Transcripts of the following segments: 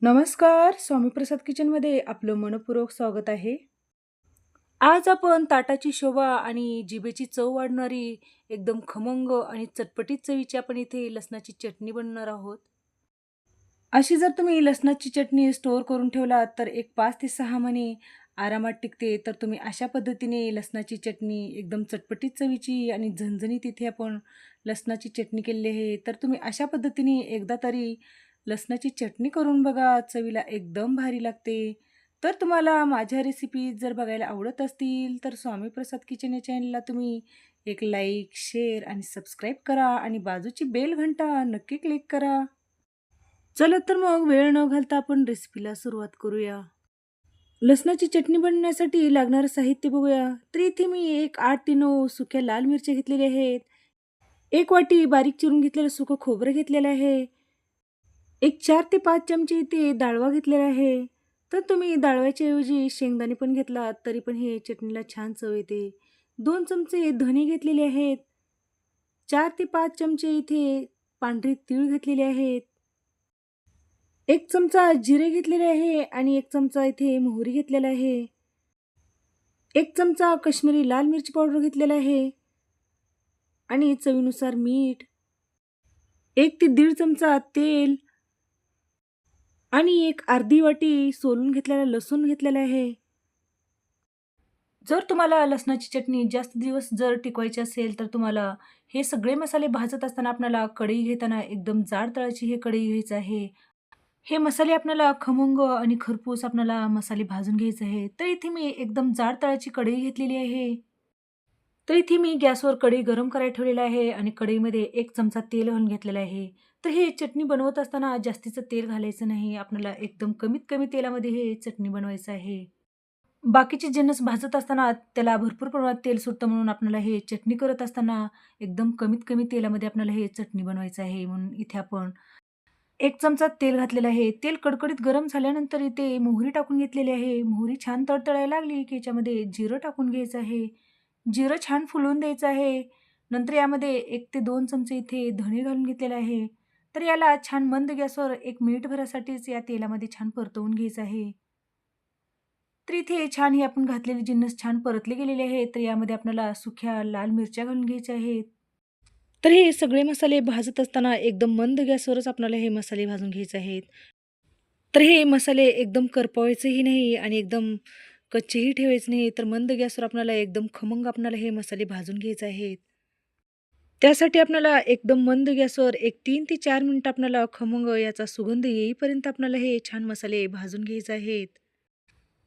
नमस्कार. स्वामी प्रसाद किचनमध्ये आपलं मनःपूर्वक स्वागत आहे. आज आपण ताटाची शोभा आणि जिभेची चव वाढणारी एकदम खमंग आणि चटपटीत चवीची आपण इथे लसणाची चटणी बनवणार आहोत. अशी जर तुम्ही लसणाची चटणी स्टोअर करून ठेवलात तर एक 5 ते 6 महिने आरामात टिकते. तर तुम्ही अशा पद्धतीने लसणाची चटणी एकदम चटपटीत चवीची आणि झणझणीत इथे आपण लसणाची चटणी केलेली आहे. तर तुम्ही अशा पद्धतीने एकदा तरी लसणाची चटणी करून बघा. चवीला एकदम भारी लागते. तर तुम्हाला माझ्या रेसिपीज जर बघायला आवडत असतील तर स्वामी प्रसाद किचन या चॅनलला तुम्ही एक लाईक, शेअर आणि सबस्क्राईब करा आणि बाजूची बेल घंटा नक्की क्लिक करा. चला तर मग वेळ न घालता आपण रेसिपीला सुरुवात करूया. लसणाची चटणी बनवण्यासाठी लागणारं साहित्य बघूया. तर इथे मी एक 8 ते 9 सुक्या लाल मिरच्या घेतलेल्या आहेत. 1 वाटी बारीक चिरून घेतलेलं सुकं खोबरं घेतलेलं आहे. एक 4 ते 5 चमचे इथे डाळवा घेतलेला आहे. तर तुम्ही डाळव्याच्या ऐवजी शेंगदाणे पण घेतलात तरी पण हे चटणीला छान चव येते. 2 चमचे धने घेतलेले आहेत. 4 ते 5 चमचे इथे पांढरे तीळ घेतलेले आहेत. 1 चमचा जिरे घेतलेले आहे आणि 1 चमचा इथे मोहरी घेतलेला आहे. 1 चमचा काश्मीरी लाल मिरची पावडर घेतलेला आहे आणि चवीनुसार मीठ, 1 ते दीड चमचा तेल आणि एक अर्धी वाटी सोलून घेतलेला लसूण घेतलेला आहे. जर तुम्हाला लसणाची चटणी जास्त दिवस जर टिकवायची असेल, तर तुम्हाला हे सगळे मसाले भाजत असताना आपल्याला कढई घेताना एकदम जाड तळाची हे कढई घ्यायचं आहे. हे मसाले आपल्याला खमंग आणि खरपूस आपल्याला मसाले भाजून घ्यायचे आहे. तर इथे मी एकदम जाड तळाची कढई घेतलेली आहे. तर इथे मी गॅसवर कढई गरम करायला ठेवलेलं आहे आणि कढईमध्ये 1 चमचा तेल घालून घेतलेलं आहे. तर हे चटणी बनवत असताना जास्तीचं तेल घालायचं नाही. आपल्याला एकदम कमीत कमी तेलामध्ये हे चटणी बनवायचं आहे. बाकीचे जिन्नस भाजत असताना त्याला भरपूर प्रमाणात तेल सुटतं म्हणून आपल्याला हे चटणी करत असताना एकदम कमीत कमी तेलामध्ये आपल्याला हे चटणी बनवायचं आहे. म्हणून इथे आपण 1 चमचा तेल घातलेलं आहे. तेल कडकडीत गरम झाल्यानंतर इथे मोहरी टाकून घेतलेली आहे. मोहरी छान तडतडायला लागली की याच्यामध्ये जिरं टाकून घ्यायचं आहे. जिरं छान फुलवून द्यायचं आहे. नंतर यामध्ये 1 ते 2 चमचे इथे धणे घालून घेतलेले आहे. तर याला छान मंद गॅसवर 1 मिनिटभरासाठीच या तेलामध्ये छान परतवून घ्यायचं आहे. तर इथे छान हे आपण घातलेले जिन्नस छान परतले गेलेले आहेत. तर यामध्ये आपल्याला सुक्या लाल मिरच्या घालून घ्यायच्या आहेत. तर हे सगळे मसाले भाजत असताना एकदम मंद गॅसवरच आपल्याला हे मसाले भाजून घ्यायचे आहेत. तर हे मसाले एकदम करपवायचेही नाही आणि एकदम कच्चेही ठेवायचे नाही. तर मंद गॅसवर आपल्याला एकदम खमंग आपल्याला हे मसाले भाजून घ्यायचे आहेत. त्यासाठी आपल्याला एकदम मंद गॅसवर एक 3 ते 4 मिनिटं आपल्याला खमंग याचा सुगंध येईपर्यंत आपल्याला हे छान मसाले भाजून घ्यायचे आहेत.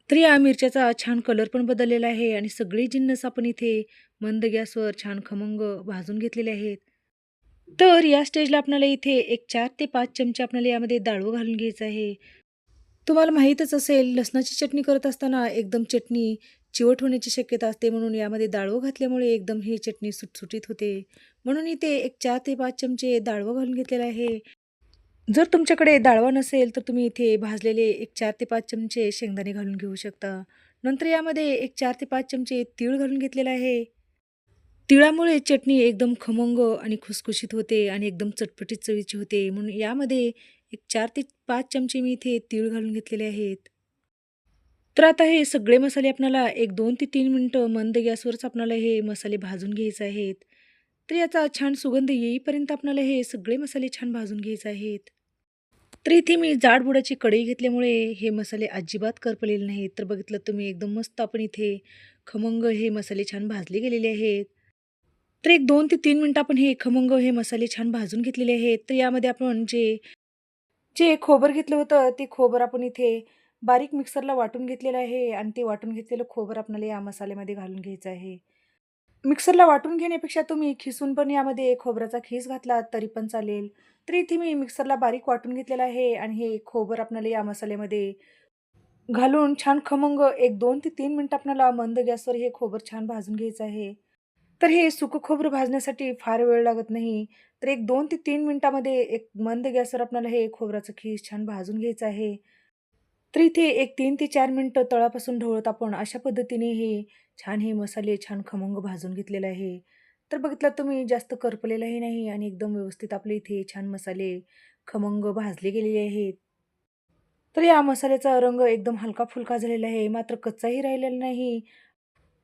तर या मिरच्याचा छान कलर पण बदललेला आहे आणि सगळे जिन्नस आपण इथे मंद गॅसवर छान खमंग भाजून घेतलेले आहेत. तर या स्टेजला आपल्याला इथे एक 4 ते 5 चमचे आपल्याला यामध्ये डाळवं घालून घ्यायचं आहे. तुम्हाला माहीतच असेल लसणाची चटणी करत असताना एकदम चटणी चिवट होण्याची शक्यता असते म्हणून यामध्ये डाळवं घातल्यामुळे एकदम ही चटणी सुटसुटीत होते. म्हणून इथे एक 4 ते 5 चमचे डाळवं घालून घेतलेलं आहे. जर तुमच्याकडे डाळवा नसेल तर तुम्ही इथे भाजलेले एक 4 ते 5 चमचे शेंगदाणे घालून घेऊ शकता. नंतर यामध्ये एक 4 ते 5 चमचे तीळ घालून घेतलेला आहे. तिळामुळे चटणी एकदम खमंग आणि खुसखुशीत होते आणि एकदम चटपटीत चवीची होते. म्हणून यामध्ये एक 4 ते 5 चमचे मी इथे तीळ घालून घेतलेले आहेत. तर आता हे सगळे मसाले आपल्याला एक 2 ते 3 मिनिटं मंद गॅसवरच आपल्याला हे मसाले भाजून घ्यायचे आहेत. तर याचा छान सुगंध येईपर्यंत आपल्याला हे सगळे मसाले छान भाजून घ्यायचे आहेत. तर इथे मी जाडबुडाची कढई घेतल्यामुळे हे मसाले अजिबात करपलेले नाहीत. तर बघितलं तुम्ही एकदम मस्त आपण इथे खमंग हे मसाले छान भाजले गेलेले आहेत. तर एक 2 ते 3 मिनिटं आपण हे खमंग हे मसाले छान भाजून घेतलेले आहेत. तर यामध्ये आपण जे जे खोबरं घेतलं होतं, ते खोबरं आपण इथे बारीक मिक्सरला वाटून घेतलेलं आहे आणि ते वाटून घेतलेलं खोबरं आपल्याला या मसाल्यामध्ये घालून घ्यायचं आहे. मिक्सरला वाटून घेण्यापेक्षा तुम्ही खिसून पण यामध्ये खोबऱ्याचा खीस घातला तरी पण चालेल. तर इथे मी मिक्सरला बारीक वाटून घेतलेलं आहे आणि हे खोबरं आपल्याला या मसाल्यामध्ये घालून छान खमंग एक 2 ते 3 मिनिटं आपल्याला मंद गॅसवर हे खोबरं छान भाजून घ्यायचं आहे. तर हे सुकं खोबरं भाजण्यासाठी फार वेळ लागत नाही. तर एक 2 ते 3 मिनिटामध्ये एक मंद गॅसवर आपल्याला हे खोबऱ्याचं खीस छान भाजून घ्यायचं आहे. तर इथे एक 3 ते 4 मिनिटं तळापासून ढवळत आपण अशा पद्धतीने हे छान हे मसाले छान खमंग भाजून घेतलेले आहे. तर बघितलं तुम्ही जास्त करपलेलंही नाही आणि एकदम व्यवस्थित आपले इथे छान मसाले खमंग भाजले गेलेले आहेत. तर या मसाल्याचा रंग एकदम हलका-फुलका झालेला आहे, मात्र कच्चाही राहिलेला नाही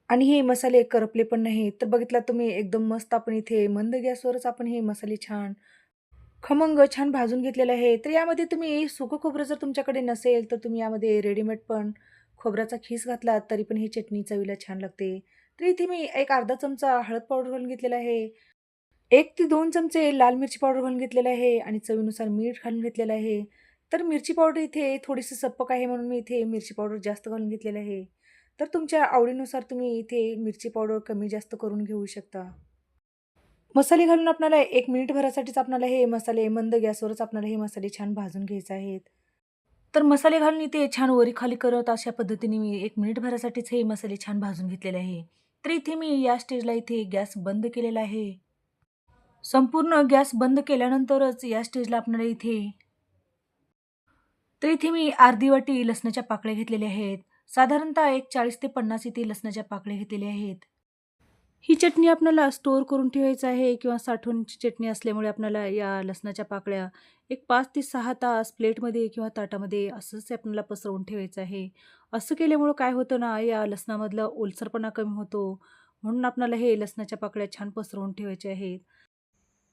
आणि हे मसाले करपले पण नाहीत. तर बघितलात तुम्ही एकदम मस्त आपण इथे मंद गॅसवरच आपण हे मसाले छान खमंग छान भाजून घेतलेलं आहे. तर यामध्ये तुम्ही सुकं खोबरं जर तुमच्याकडे नसेल, तर तुम्ही यामध्ये रेडीमेड पण खोबऱ्याचा खीस घातलात, तरी पण ही चटणी चवीला छान लागते. तर इथे मी एक अर्धा चमचा हळद पावडर घालून घेतलेला आहे. 1 ते 2 चमचे लाल मिरची पावडर घालून घेतलेलं आहे आणि चवीनुसार मीठ घालून घेतलेलं आहे. तर मिरची पावडर इथे थोडीशी सप्पक आहे म्हणून मी इथे मिरची पावडर जास्त घालून घेतलेलं आहे. तर तुमच्या आवडीनुसार तुम्ही इथे मिरची पावडर कमी जास्त करून घेऊ शकता. मसाले घालून आपल्याला 1 मिनिटभरासाठीच आपल्याला हे मसाले मंद गॅसवरच आपल्याला हे मसाले छान भाजून घ्यायचे आहेत. तर मसाले घालून इथे छान वरी-खाली करत अशा पद्धतीने मी 1 मिनिटभरासाठीच हे मसाले छान भाजून घेतलेले आहे. तर इथे मी या स्टेजला इथे गॅस बंद केलेला आहे. संपूर्ण गॅस बंद केल्यानंतरच या स्टेजला आपल्याला इथे मी अर्धी वाटी लसणाच्या पाकळ्या घेतलेल्या आहेत. साधारणतः एक 40 ते 50 इथे लसणाच्या पाकळ्या घेतलेल्या आहेत. ही चटणी आपल्याला स्टोअर करून ठेवायचं आहे किंवा साठवणची चटणी असल्यामुळे आपल्याला या लसणाच्या पाकळ्या एक 5 ते 6 तास प्लेटमध्ये किंवा ताटामध्ये असंच आपल्याला पसरवून ठेवायचं आहे. असं केल्यामुळं काय होतं ना, या लसणामधला ओलसरपणा कमी होतो. म्हणून आपल्याला हे लसणाच्या पाकळ्या छान पसरवून ठेवायच्या आहेत.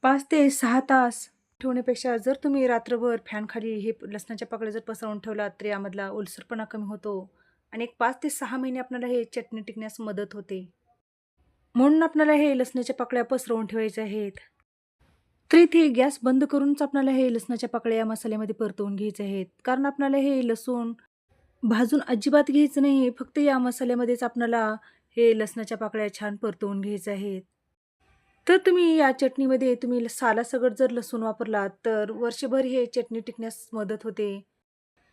5 ते 6 तास ठेवण्यापेक्षा जर तुम्ही रात्रभर फॅनखाली हे लसणाच्या पाकळ्या जर पसरवून ठेवलात, तर यामधला ओलसरपणा कमी होतो आणि एक 5 ते 6 महिने आपल्याला हे चटणी टिकण्यास मदत होते. म्हणून आपल्याला हे लसणाच्या पाकळ्या पसरवून ठेवायच्या आहेत. तर इथे गॅस बंद करूनच आपल्याला हे लसणाच्या पाकळ्या या मसाल्यामध्ये परतवून घ्यायचे आहेत. कारण आपल्याला हे लसूण भाजून अजिबात घ्यायचं नाही. फक्त या मसाल्यामध्येच आपल्याला हे लसणाच्या पाकळ्या छान परतवून घ्यायच्या आहेत. तर तुम्ही या चटणीमध्ये तुम्ही सालासकट जर लसूण वापरलात, तर वर्षभर हे चटणी टिकण्यास मदत होते.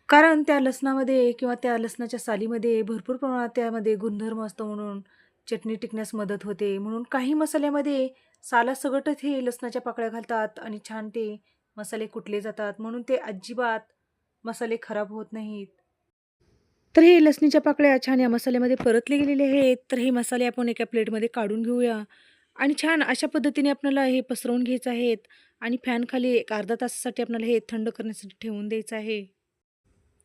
कारण त्या लसणामध्ये किंवा त्या लसणाच्या सालीमध्ये भरपूर प्रमाणात त्यामध्ये गुणधर्म असतो म्हणून चटणी टिकण्यास मदत होते. म्हणून काही मसाल्यामध्ये सालासकटच हे लसणाच्या पाकळ्या घालतात आणि छान ते मसाले कुटले जातात. म्हणून ते अजिबात मसाले खराब होत नाहीत. तर हे लसणीच्या पाकळ्या छान या मसाल्यामध्ये परतले गेलेले आहेत. तर हे मसाले आपण एका प्लेटमध्ये काढून घेऊया आणि छान अशा पद्धतीने आपल्याला हे पसरवून घ्यायचं आहेत आणि फॅनखाली एक अर्धा तासासाठी आपल्याला हे थंड करण्यासाठी ठेवून द्यायचं आहे.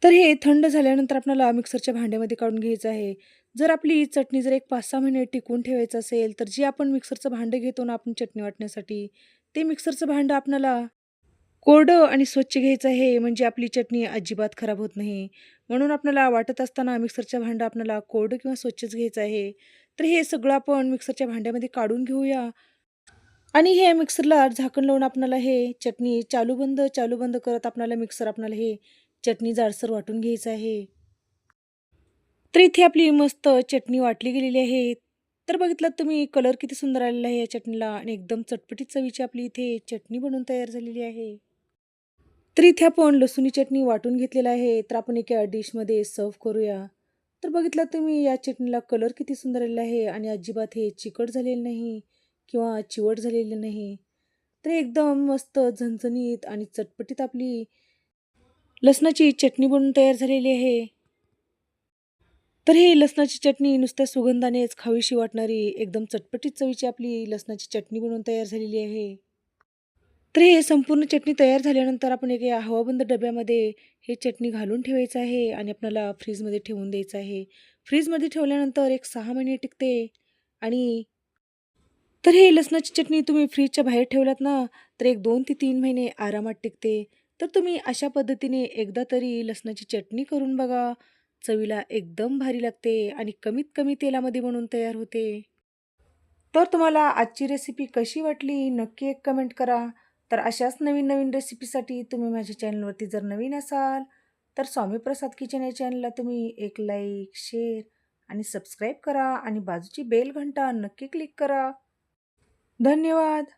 तर हे थंड झाल्यानंतर आपल्याला मिक्सरच्या भांड्यामध्ये काढून घ्यायचं आहे. जर आपली चटणी जर एक 5-6 महिने टिकवून ठेवायचं असेल, तर जे आपण मिक्सरचं भांडं घेतो ना आपण चटणी वाटण्यासाठी, ते मिक्सरचं भांडं आपल्याला कोरडं आणि स्वच्छ घ्यायचं आहे. म्हणजे आपली चटणी अजिबात खराब होत नाही. म्हणून आपल्याला वाटत असताना मिक्सरचं भांडं आपल्याला कोरडं किंवा स्वच्छच घ्यायचं आहे. तर हे सगळं आपण मिक्सरच्या भांड्यामध्ये काढून घेऊया आणि हे मिक्सरला झाकण लावून आपल्याला हे चटणी चालू-बंद, चालू-बंद करत आपल्याला मिक्सर आपल्याला हे चटणी जाडसर वाटून घ्यायचं आहे. तर इथे आपली मस्त चटणी वाटली गेलेली आहे. तर बघितलात तुम्ही कलर किती सुंदर आलेला आहे या चटणीला आणि एकदम चटपटीत चवीची आपली इथे चटणी बनवून तयार झालेली आहे. तर इथे आपण लसूणी चटणी वाटून घेतलेला आहे. तर आपण एका डिशमध्ये सर्व्ह करूया. तर बघितलात तुम्ही या चटणीला कलर किती सुंदर आलेला आहे आणि अजिबात हे चिकट झालेलं नाही किंवा चिवट झालेलं नाही. तर एकदम मस्त झणझणीत आणि चटपटीत आपली लसणाची चटणी बनवून तयार झालेली आहे. तर ही लसणाची चटणी नुसत्या सुगंधानेच खावीशी वाटणारी एकदम चटपटीत चवीची आपली लसणाची चटणी बनवून तयार झालेली आहे. तर हे संपूर्ण चटणी तयार झाल्यानंतर आपण एका हवाबंद डब्यामध्ये हे चटणी घालून ठेवायचं आहे आणि आपल्याला फ्रीजमध्ये ठेवून द्यायचं आहे. फ्रीजमध्ये ठेवल्यानंतर एक 6 महिने टिकते आणि तर हे लसणाची चटणी तुम्ही फ्रीजच्या बाहेर ठेवलात ना, तर एक 2 ते 3 महिने आरामात टिकते. तर तुम्ही अशा पद्धतीने एकदा तरी लसणाची चटणी करून बघा. चवीला एकदम भारी लागते आणि कमीत कमी तेलामध्ये बनवून तयार होते. तर तुम्हाला आजची रेसिपी कशी वाटली नक्की एक कमेंट करा. तर अशाच नवीन-नवीन रेसिपीसाठी तुम्ही माझ्या चॅनलवरती जर नवीन असाल, तर स्वामी प्रसाद किचन या चॅनलला तुम्ही एक लाईक, शेअर आणि सबस्क्राईब करा आणि बाजूची बेल घंटा नक्की क्लिक करा. धन्यवाद.